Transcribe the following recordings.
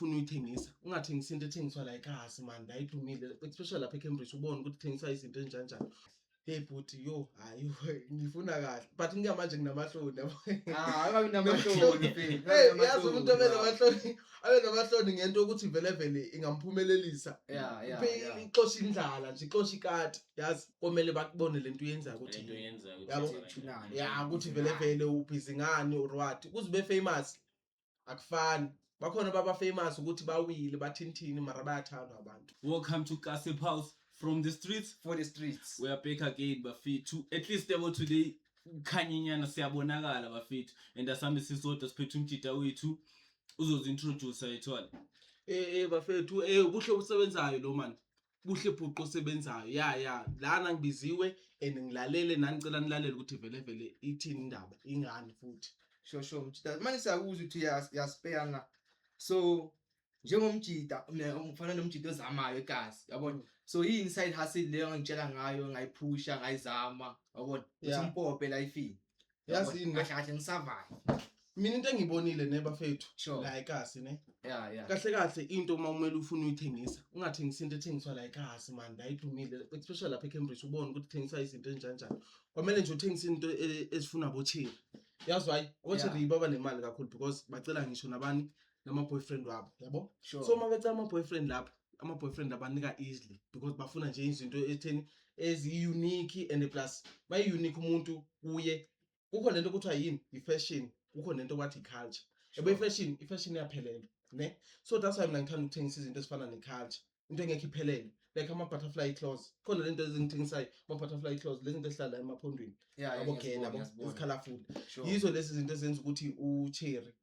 ufuna uyithengisa ungathengisa into ethengiswa la ekhasi man la idumile especially lapha eCambridge ubone ukuthi thengisa izinto enjanjani. Hey bhuti yo hayi ngifuna kahle but ngamanje nginamahloni yabo. Akabi namahloni mfethu. Yazi umuntu abe namahloni ngento ukuthi vele ingamphumelelisa. Yeah. Ixosha indlala nje ixosha ikati yazi komele bakubone lento uyenza ukuthi into yenza yabo ukuthi ya ukuthi vele ubhizi ngani or what kuzibe famous akufani bakhona baba famous ukuthi bawile bathinthini mara bayathandwa abantu. Welcome to Gossip House from the streets for the streets. We are back again bafethu at least abo today khanyinyana siyabonakala bafethu and asambe sisodwa siphethe umjida wethu uzozintroduce ayithwala. Bafethu buhle usebenzayo lo man buhle bhuqo osebenzayo ya lana ngibiziwe and ngilalele nanicela nilalele ukuthi vele ithini indaba ingani futhi Sure mjida manje siyakuzwa ukuthi yaspayana so njengomjida ngifana nomjida ozamayo egazi yabona so inside hustle leyo ngitshela ngayo ngayiphusha ngayizama yabona ukuthi impophe life yazini kahle ngisavayo mina into engibonile nebafethu la ekhasi ne yeah kahle into uma umele ufuna uyithengisa ungathengisa into ethengiswa la ekhasi man la idumile especially lapha eCambridge ubone ukuthi thengisa izinto enjanjani kwamele nje uthengisa into ezifuna bochiri yazi why bochiri baba nemali kakhulu because bacela ngisho nabani nama boyfriend wabo yabo so mabetsa ama boyfriend lapha ama boyfriend abanika easily because bafuna nje izinto etheni ezi unique and plus by unique umuntu kuye kukho lento kuthiwa yini ifashion kukho lento kwathi culture yabo ifashion iyaphelela ne so that's why mina ngithanda ukuthengisa izinto ezifana neculture into engekho iphelele like ama butterfly clothes khona lento ezingithengisayo ama butterfly clothes lento ehlala emaphondweni yabo khela yabo is colorful yizo lezi zinto ezenza ukuthi ucherry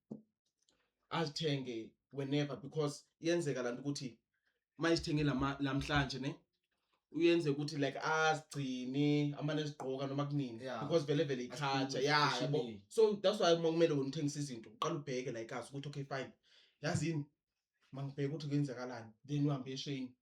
azithenge whenever because yenzeka lanto ukuthi mayithengela namhlanje ne uyenze ukuthi like azigcine amane ezigqoka noma kunini because vele iculture yabo so that's why kumele unithengisa izinto uqala ubheke like us ukuthi okay fine yazini mangibheke ukuthi kuyenzakalani then uhambe eShane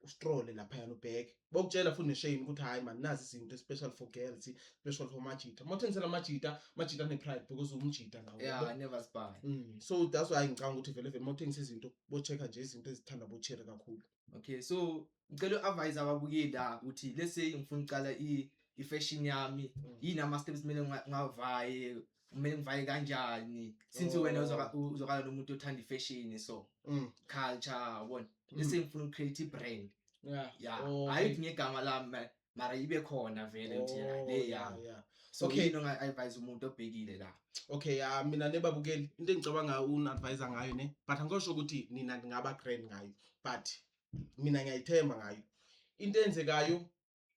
ustroll lapha yana ubheke bokutshela futhi neShane ukuthi hayi man nazi izinto special for girls special for majita mothengisela majita ne pride because umjita ngawo I never spy so that's why ngicanga ukuthi vele mothengisa izinto bo checka nje izinto ezithanda bo cherry kakhulu. Okay so ngicela uadvise ababukeli ukuthi let's say ngifuna uqala ifashion yami yini ama steps kumele ngavaye kumele ngivaye kanjani since wena uzokala nomuntu othanda ifashion so culture wona let's say ngifuna ucreate brand hayi ngegama lami mara ibe khona vele nje le so okay advise umuntu obhekile la okay mina nebabukeli into engicabanga unadvise ngayo ne but angikho ukuthi nina ngingaba brand ngayo but mina ngiyayithemba ngayo into enzekayo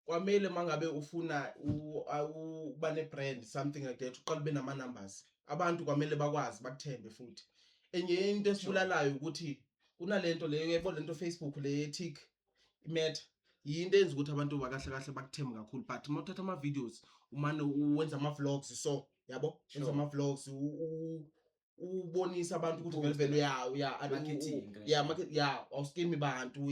kwamele mangabe ufuna uba ne brand something like that uqala ube nama numbers abantu kwamele bakwazi bakuthembe futhi enye into esibulalayo ukuthi kunalento leyo yebo lento Facebook le tick imetha yinto enza ukuthi abantu bakahle bakuthembe kakhulu but uma uthatha ama videos umane uwenza ama vlogs so yabo wenza ama vlogs ubonisa abantu ukuthi vele marketing awuskemi bantu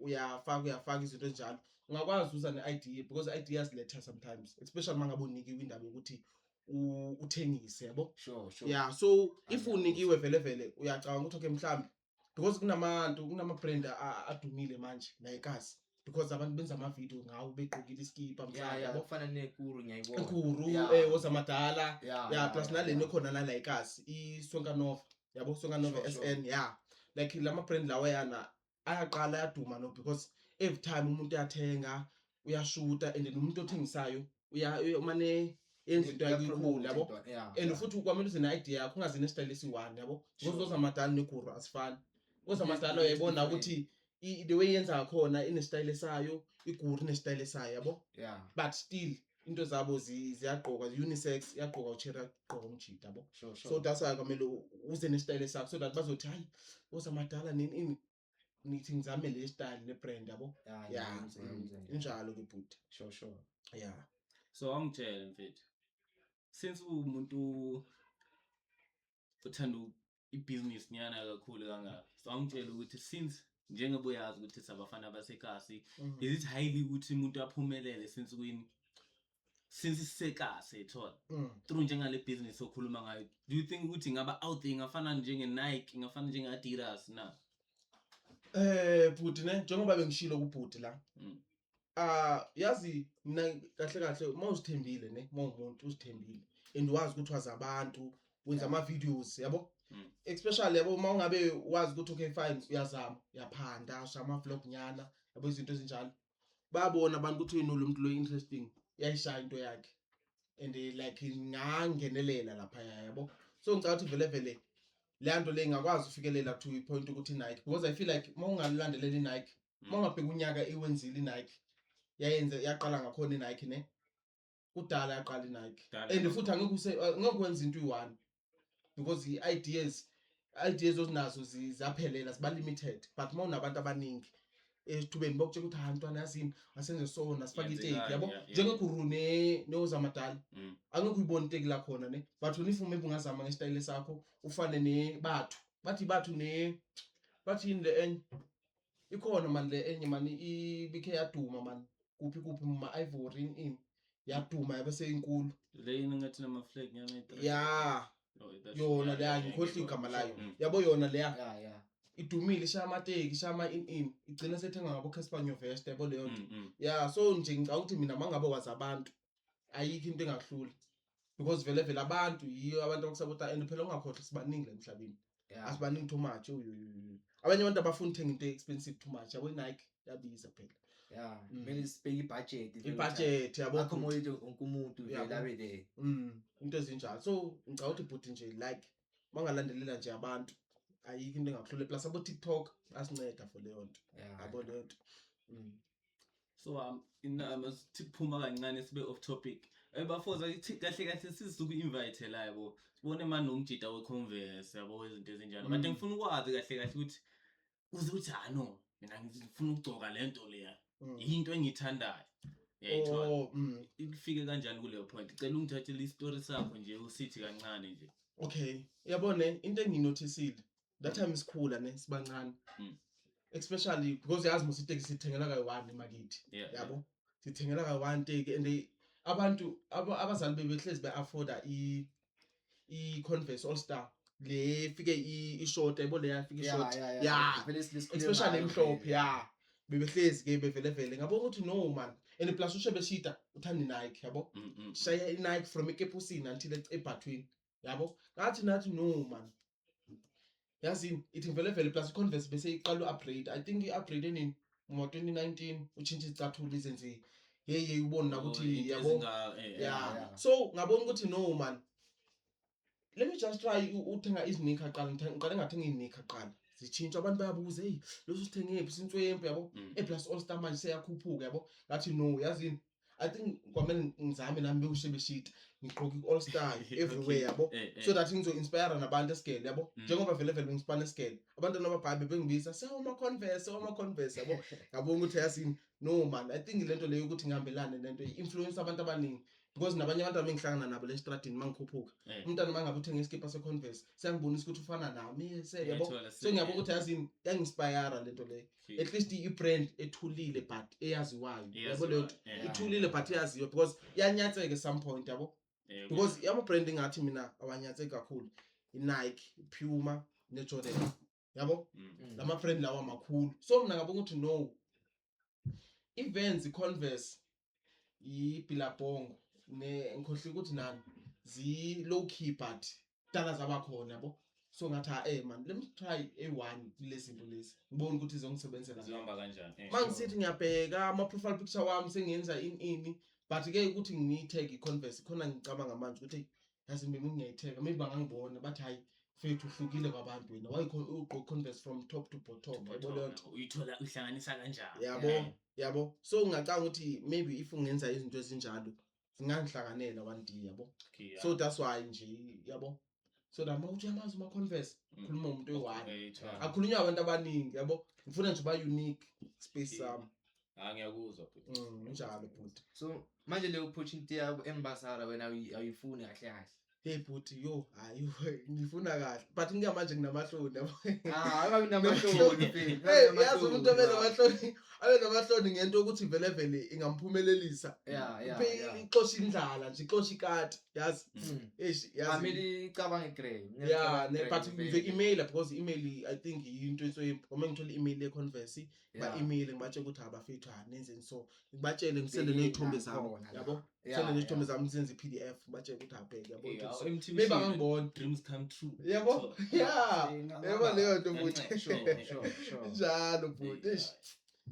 uyafaka izinto enjalo ungakwazi uza ne-idea because ideas letter sometimes especially mangabe unikiwe indaba ukuthi uthengise yabo sure so if unikiwe vele uyacabanga ukuthi okay mhlambi because kunama brand adumile manje la ekhasi because abantu benza ama video ngawo begqokile iskipa mhlambi yabo kufana neKuru ngiyayibona iKuru ozamadala plus naleni khona la ekhasi iSonka Nova yabo Sonka Nova SN like lama brand lawa yana ayaqala yaduma no because every time umuntu uyathenga uyashuta and umuntu othengisayo umane yenza into yakukhulu yabo and futhi kwamele uzene idea yakho ungazine style esi1 yabo uzozamadala neKuru asifani ozamadala uyayibona ukuthi the way yenza khona ine style sayo iKuru ne style sayo yabo but still into zabo ziyagqoka unisex yagqoka ucherry yagqoka umjita yabo so that's why kwamele uze ne style sakho so that bazothi hayi ozamadala nini nithi ngizame le style le brand yabo injalo ke but sure so angitshela mfethu since umuntu uthanda ibusiness nyana kakhulu kangaka so angitshela ukuthi since njengoba uyazi ukuthi sabafana basekhasi is it highly ukuthi umuntu aphumelele since kwini since isekase thola Mm. through njengale business okhuluma ngayo, do you think ukuthi ngaba out there ingafana njenge Nike, ingafana njenge Adidas na? Bhuti ne njengoba bengishilo kubhuti la. Mm. Yazi mina kahle mawuzithembile ne mawumuntu uzithembile and wazi ukuthi wazi abantu wenza ama videos yabo. Especially yabo mawungabe wazi ukuthi okay fine uyazama uyaphanda usama vlog nyana yabo izinto ezinjalo. Bayabona abantu ukuthi lo muntu lo interesting yayishaya into yakhe and like ingangenelela lapha yabo. So ngicabanga ukuthi vele le nto le ingakwazi ufikelela to point ukuthi Nike because I feel like mawungalandelela iNike mawungabheka unyaka iwenzile iNike yayenza yaqala ngakhona iNike ne kudala yaqala iNike and futhi angeke ukwenza into uyi-one because i-ideas ozinazo zaphelela ziba limited but mawunabantu abaningi esithubeni bokutshela ukuthi ntwana yazini asenze sona sifake iteki yabo njengeguru neozamadala angeke uyibone iteki la khona ne but when if maybe ungazama ngesitayile sakho ufane nebathu bathi bathi in the end ikhona man le enye man ibikhe yaduma man kuphi ma Ivory in yaduma yabe seyinkulu le ngathi nama flag nyana yeah yona le ngikhohli igama layo yabo yona le yeah idumile shamateki shama in igcina sethenga ngabo Casper Nyovest yabo leyo nto yeah so nje ngicabanga ukuthi mina mangabe wazi abantu ayikho into engahluli because vele abantu yiyo abantu abakusabota and phela ungakhohlwa sibaningi la emhlabeni asibaningi too much abanye abantu abafuna ukuthenga into expensive too much yabo Nike yabiza phela yeah kumele sibheke ibudget yabo accommodate wonke umuntu vele abe there into ezinjalo so ngicabanga ukuthi but nje like mangalandelela nje abantu ayikho into engakuhlule plus abo TikTok asinceda for leyo nto yabo leyo nto so siphuma kancane sibe off topic bafoza kahle sisuku invite la yabo sibone manje nomjida weConverse yabo izinto ezinjalo but ngifuna ukwazi kahle ukuthi uthi no mina ngifuna ukugcoka lento leya into engithandayo yayithola ifike kanjani kuleyo point cela ungithathele istory sakho nje usithi kancane nje. Okay yabone into enginoticile that time isikhula ne sibancane especially because yazi musi iteki sithengela kayi-1 emakithi yabo sithengela kayi-1 teki and abantu abazali bebehlezi be-afforda i-Converse All Star le fike i-short yabo le yafike i-short yeah especially emhlophe bebehlezi ke bevele ngabona ukuthi no man and plus uShebeshita uthanda iNike yabo shaya iNike from ekepusini until ebhathwini yabo nathi no man yazi ithi vele plus iConverse bese iqala u-upgrade I think i-upgrade enini ngo-2019 utshintsha izicathulo izenze hey ubona ukuthi yabo yeah so ngabona ukuthi no man let me just try uthenga izinika qala ngiqale ngathenga izinika qala zitshintsha abantu bayabuza hey loso sithenge phi sintswempu yabo plus All Star manje seyakhuphuka yabo ngathi no yazini I think kwamele ngizame nami bewuShebeshita ngigqoka i-All Star everywhere yabo so that ngizo inspire nabantu esigele yabo njengoba vele ngisipana esigele abantu nababhayi bengibiza sewama Converse yabo ngabona ukuthi yazini no man I think lento leyo ukuthi ngihambelane lento influence abantu abaningi because nabanye abantu abangihlangana nabo le stradini mangikhuphuka umntana mangabe uthenga iskipa seConverse siyangibonisa ukuthi ufana nami yabo so ngiyabona ukuthi yazini yanginspire lento leyo at least i-brand ethulile but eyaziwayo yabo leyo ithulile but eyaziyo because iyanyatseka some point yabo because yama brand ngathi mina awanyatseki kakhulu iNike Puma neJordan yabo lama brand lawa amakhulu so mina ngabona ukuthi no events iConverse iBillabong ngikhohle ukuthi nani zi low key but dala zabakhona yabo so ngathi man let me try a1 lezi zinto lezi ngibone ukuthi izongisebenzela zihamba kanjani mangisithi ngiyabheka ama profile picture wami sengiyenza ini but ke ukuthi ngiyitheke iConverse khona ngicabanga manje ukuthi yazi mina ngiyayitheka maybe bangangibona bathi hayi fethu uhlukile kwabantu wena why ugqoka Converse from top to bottom yabo lonto uyithola uhlanganisa kanjani yabo so ngicabanga ukuthi maybe if ungenza izinto ezinjalo zingangihlanganela one day yabo so that's why nje yabo so la mawuthi yamazi uma Converse khuluma umuntu oyi-1 akhulunywa abantu abaningi yabo ngifuna nje ba unique space sami ngiyakuzwa njalo futhi so manje le opportunity yabo embasara wena ayifuni kahle hey bhuti yo hayi ngifuna kahle but ngamanje nginamahloni yabo. Akabi namahloni mfethu. Hey yazi umuntu abe namahloni ngento ukuthi vele ingamphumelelisa. Ixosha indlala nje ixosha ikati yazi. Eish yazi. Ameli icabanga grey. Yeah, but the email because email I think into uma ngithola email eConverse ba email ngibatshela ukuthi abafethu nenzeni so ngibatshele ngisende nezithombe zami yabo. Sende nezithombe zami ngizenze iPDF ngibatshele ukuthi abheke yabo. Maybe angibona dreams come true. Yabo. Yeah. Yabo leyo nto futhi. Sure. Njalo futhi.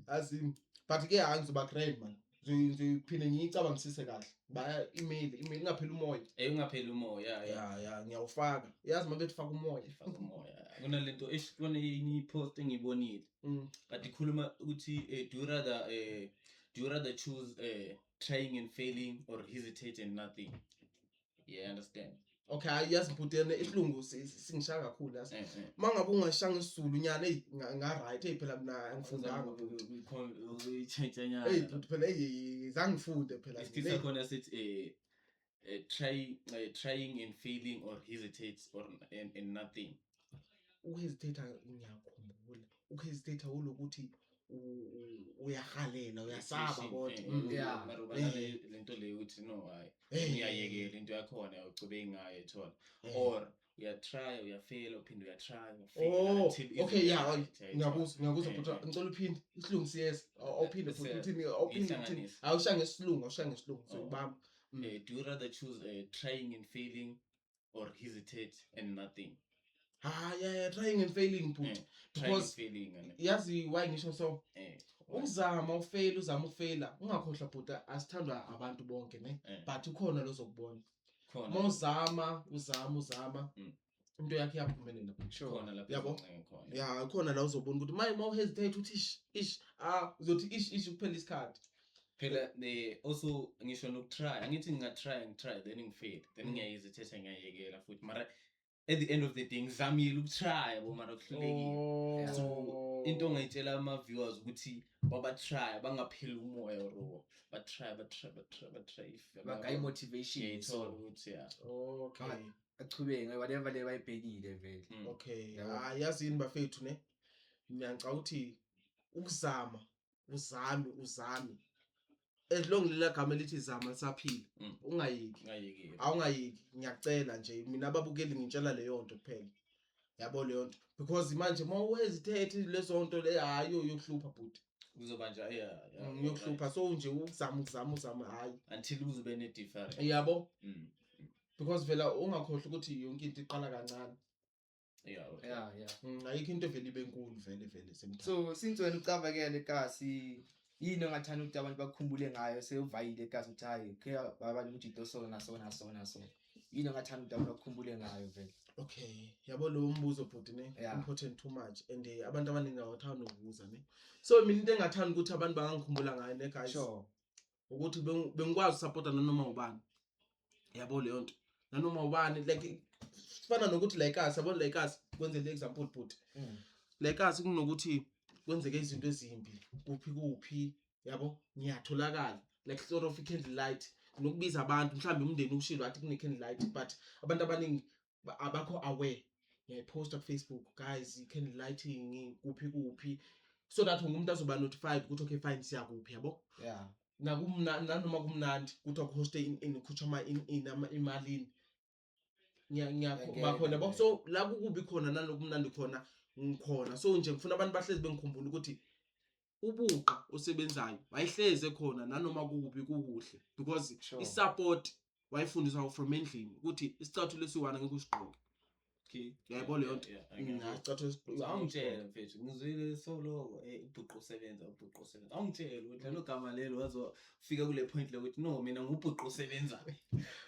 Azim. But ke angizoba grand man. Ngiphinde ngiyicabangisise kahle. Baya email ingapheli umoya. Ungapheli umoya Yeah ngiyawufaka. Yazi mabethi faka umoya. Faka umoya. Kunalento kune ini post engibonile. But ikhuluma ukuthi do you rather choose trying and failing or hesitate and nothing? Yeah, understand. Okay, yazi bhutene isilungu singishaya kakhulu yazi. Mangabe ungashanga isizulu nyana nga right phela mina angifundanga. Uyichenjanya. But phela zangifunde phela. Isitisa khona sithi trying and failing or hesitate or and nothing. Uhesitate ngiyakhumbula. Uhesitate ulokuthi uyahalela uyasaba kodwa lento leyo uthi no hayi ngiyayekela into yakhona ucube ngayo ethola or uyatry uyafail uphinde uyatry until okay yeah ngiyakuzwa futhi ngicela uphinde isilungu siyes awuphinde futhi uthini awuphinde awushanga isilungu so ubamba. Do you rather choose trying and failing or hesitate and nothing? Yeah, trying and failing but because yazi why ngisho so uzama ufela ungakhohlwa bhuta asithandwa abantu bonke ne but ukhona lozokubona mawuzama uzama into yakhe yaphumelela khona lapho yabo yeah khona la uzobona ukuthi mawu hesitate uthi ish uzothi ish kuphela isikhathi phela also ngisho nokutry angithi ngingatry then ngifail then ngiyahesitate ngiyayekela futhi mara at the end of the day ngizamile ukutry yabo mara kuhlulekile so into ongayitshela ama viewers ukuthi babatry bangapheli umoya or batry bagayi motivation so ukuthi okay achubeke whatever le bayibhekile vele. Okay yazini bafethu ne ngiyacela ukuthi ukuzama uzame as long lela gama lithi zama lisaphila ungayeki awungayeki ngiyacela nje mina ababukeli ngitshela leyo nto kuphela yabo leyo nto because manje mawuhesitate lezo nto le hayi yokuhlupha bhuti kuzoba nje yokuhlupha so nje ukuzama hayi until uzobe ne different yabo because vela ungakhohle ukuthi yonke into iqala kancane. Yeah. Ayikho into vele ibe enkulu vele semthatha. So since wena ucabakele kasi yini ongathanda ukuthi abantu bakukhumbule ngayo seyuvayile kasi uthi hayi ke abantu uJito so yini ongathanda ukuthi abantu bakukhumbule ngayo vele? Okay yabo lo mbuzo bhuti ne important too much and abantu abaningi abathanda ukubuza ne so mina into engathanda ukuthi abantu bangangikhumbula ngayo ne guys sure ukuthi bengikwazi supporta nanoma ubani yabo leyo nto nanoma ubani like fana nokuthi like us yabo like us kwenze le example bhuti like us kunokuthi kwenzeke izinto ezimbi kuphi yabo ngiyatholakala like sort of candle light nokubiza abantu mhlambe umndeni ushilo athi kune candle light but abantu abaningi abakho aware ngiyaposta ku Facebook guys candle lighting kuphi so that umuntu azoba notified ukuthi okay fine siya kuphi yabo nanoma kumnandi ukuthi akuhoste ikhutshwa imalini ngiyakhona yabo so la kukubi khona nalokumnandi khona ngikhona so nje ngifuna abantu bahlezi bengikhumbula ukuthi ubuqa osebenzayo wayihleze khona nanoma kukubi kukuhle because isupport wayifundiswa from endlini ukuthi isicathu lesiwana ngeke usiqoke. Okay yabo leyo nto ngicathu awungitshela mfethu ngizwile solo ubhuqo usebenza awungitshela ukuthi lo gama lelo wazofika kule point lokuthi no mina ngubhuqo usebenza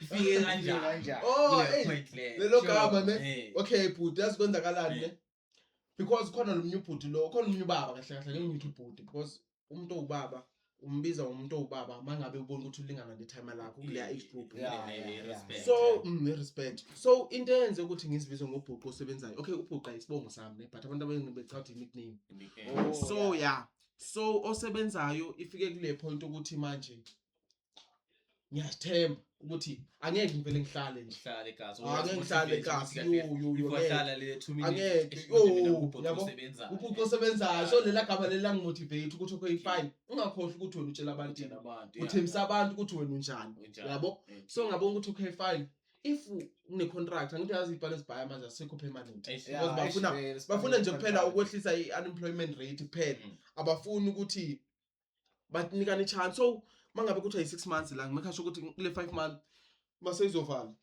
ifike kanjani kule point lelo gama ne okay bhuti yasikwenzakalani ne because khona lo mnyubhuti lo khona umnyu baba kahle ngithi bhuti because umuntu ubaba umbiza umuntu ubaba mangabe ubona ukuthi ulingana ne-time lakho kuleya age group so respect so into eyenze ukuthi ngizibizwe ngobhuqo osebenzayo okay ubhuqa isibongo sami ne but abantu abaningi becathi nickname so osebenzayo ifike kule point ukuthi manje ngiyazithemba ukuthi angeke ngivele ngihlale nje Uhlale egazi. angeke ngihlale ekhasi Uhlala le 2 minutes. angeke Yabo. Sebenza. uphuco osebenzayo so lela gama leli langimotivate ukuthi okay fine ungakhohlwa ukuthi wena utshela abantu uthembisa abantu ukuthi wena unjani yabo so ngabona ukuthi okay fine if une contract angithi yazi ibhalo ezibhaya manje asikho permanent because bafuna nje kuphela ukwehlisa i-unemployment rate kuphela abafuni ukuthi banikane chance so mangabe kuthiwa i6 months la ngimekha sure ukuthi kule 5 months base izovala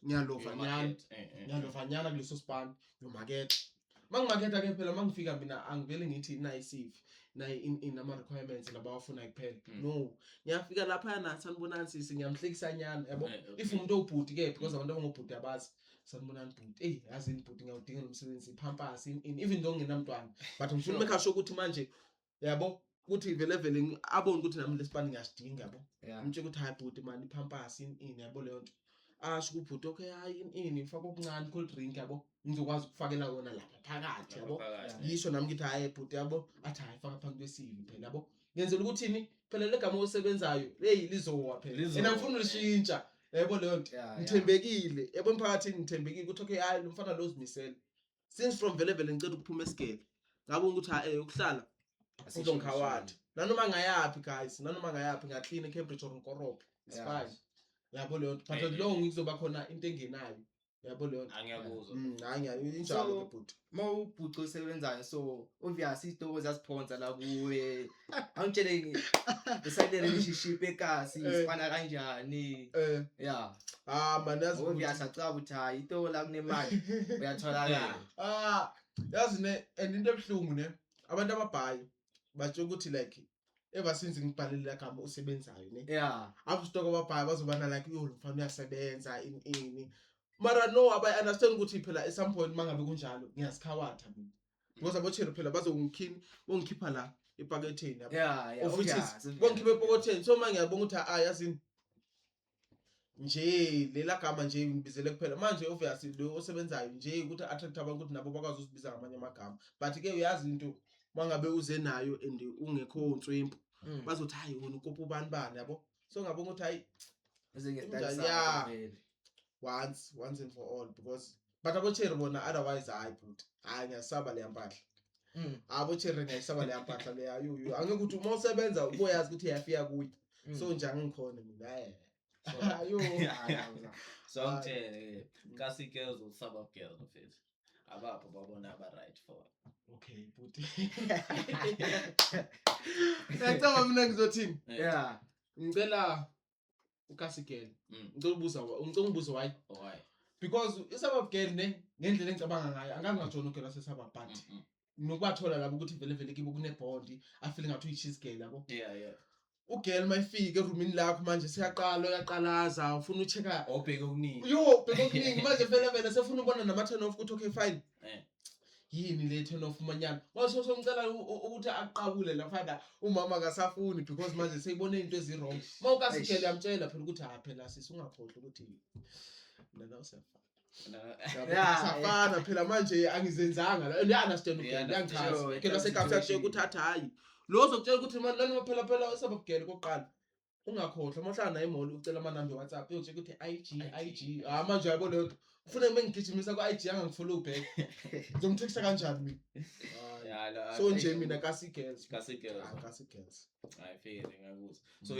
ngiyalova nyana kuleso span yomarket mangimarketa ke phela mangifika mina angivele ngithi na-CV inama requirements labawafuna kuphela no ngiyafika lapha yana sanibonani sisi ngiyamhlekisa nyana yabo if umuntu obhuti ke because abantu abangobhuti abazi sanibonani bhuti yazi ibhuti ngiyawudinga umsebenzi pampers even though nginamntwana but ngifuna make sure ukuthi manje yabo ukuthi vele abone ukuthi nami lesibani ngiyasidinga yabo umtshela ukuthi hayi bhuti mani pampers yabo leyo nto asho kubhuti okay hayi ufaka okuncane cold drink yabo ngizokwazi ukufakela yona lapha phakathi yabo yisho nami ngithi hayi bhuti yabo athi hayi faka phansi kwesili phela yabo ngenzela ukuthi phela legama osebenzayo lizowa phela mina ngifuna ulishintsha yabo leyo nto ngithembekile yabo emphakathini ngithembekile ukuthi okay hayi lo mfana lo uzimisela since from vele ngicela ukuphuma esigele ngabona ukuthi ukuhlala uzongikhawatha nanoma ngayapi guys nanoma ngayapi ngaclean eCambridge or eNkoropo it's fine yabo leyo but lo ngizoba khona into engenayo yabo leyo angiyakuzwa injalo ke bhuti mawubhuqo osebenzayo so obviously isitoko zasiphonsa la kuwe angitshele ngeside relationship ekasi sifana kanjani man yazi obviously acaba ukuthi hayi itoko la kunemali uyatholakala yazi ne and into ebhlungu ne abantu ababhayi batsho ukuthi like ever since ngibhalile igama usebenzayo ne abustoko ababhayi bazobana like lo mfana uyasebenza ini mara no aba understand ukuthi phela at some point mangabe kunjalo ngiyasikhawatha mina because abochero phela bazongikhipha la epaketheni yabo of which is bongikhipha epoketheni so manje ngiyabonga ukuthi yazini nje lela gama nje ngibizele kuphela manje obviously lo osebenzayo nje ukuthi attract abantu ukuthi nabo bakwazi ukuzibiza ngamanye amagama but ke uyazi into mangabe uze nayo and ungekho nswempu bazothi hayi wona ukopa ubani yabo so ngabonga ukuthi hayi once and for all because but abochero bona otherwise hayi but hayi ngiyasaba le yampahla abochero ngiyasaba le yampahla le ayu angeke ukuthi uma usebenza uboyazi ukuthi uyafika kuyi so nje angikhona mina ayo so ngitshele kasi girls or suburb girls mfethu abapho babona aba right for okay but ngicela mina ngizothini ngicela ukasigele ngicela ubuza why because isabab girl ne ngendlela engicabanga ngayo angazi ngajona ugela sesabab but nokubathola labo ukuthi vele kibo kunebond afile ngathi uyicheese girl yabo ugirl mayifika eroomini lakho manje uyaqalaza ufuna uchecka obheke okuningi bheke okuningi manje vele sefuna ubona nama turn off ukuthi okay fine yini le turn off manyana waso ngicela ukuthi aqabule la fada umama akasafuni because manje seyibone into ezirong mawukasigele yamtshela phela ukuthi phela sisi ungakhohlwa ukuthi mina safana phela manje angizenzanga la understand uyangichaza ke lasekhaya kuye ukuthi athi hayi lo uzokutshela ukuthi manje nani phela esababugele koqala ungakhohlwa mawuhlala naye imoli ucela amanamba WhatsApp uyotshela ukuthi IG manje yabo leyo ufuna ngigijimisa ku IG angangifollow back ngizomthekisa kanjani mina so nje mina kasi girls I feel ngakuzwa so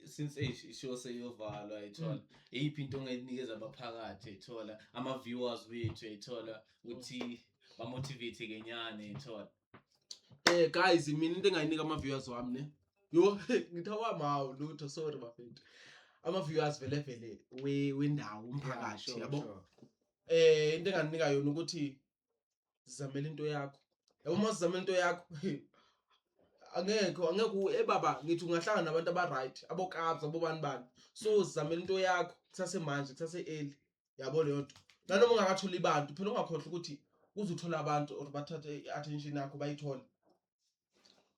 since isho seyovalwa ithola iphi into ongayinikeza abaphakathi ithola ama viewers wethu ithola ukuthi ba motivate kenyane ithola guys mina into engayinika ama viewers wami ne ngithawa mawu lutho sorry bafethu ama viewers vele wendawo umphakathi yabo into enganika yona ukuthi sizamela into yakho yabo masizamela into yakho angeke baba ngithi ungahlangana nabantu aba right abokabs abobani so sizamela into yakho kusase manje kusase early yabo leyo nto nanoma ungakatholi abantu phela ungakhohlwa ukuthi uzuthola abantu or bathathe i-attention yakho bayithola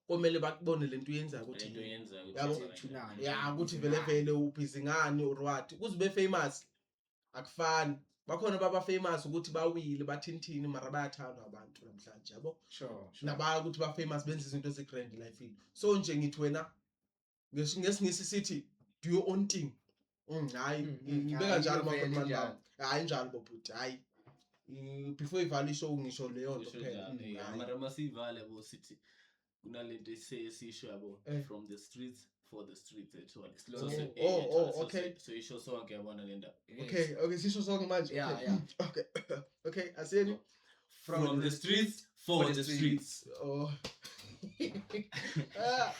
komele bakubone lento uyenza ukuthi yabo ukuthi vele ubhizi ngani or what kuzibe famous akufani bakhona baba famous ukuthi bawile bathinthini mara bayathandwa abantu namhlanje yabo nabaya ukuthi ba famous benza izinto eze grand life so nje ngithi wena ngesingisi sithi do your own thing Hayi, ngibeka Hayi, njalo vele mafethu njalo. mani. Hayi njalo bobhuti, hayi. Before ivala ishow ngisho leyo nto Ngisho kuphela. njalo, Hayi. mara masiyivale yabo sithi kunalento esisho yabo from the streets for the streets actually. Slow. Okay. So isho sonke yabona le ndaba. Okay, sisho sonke manje. Yeah, Okay. yeah. Okay. Okay, asiyeni. From the streets for the streets. Oh. Ah.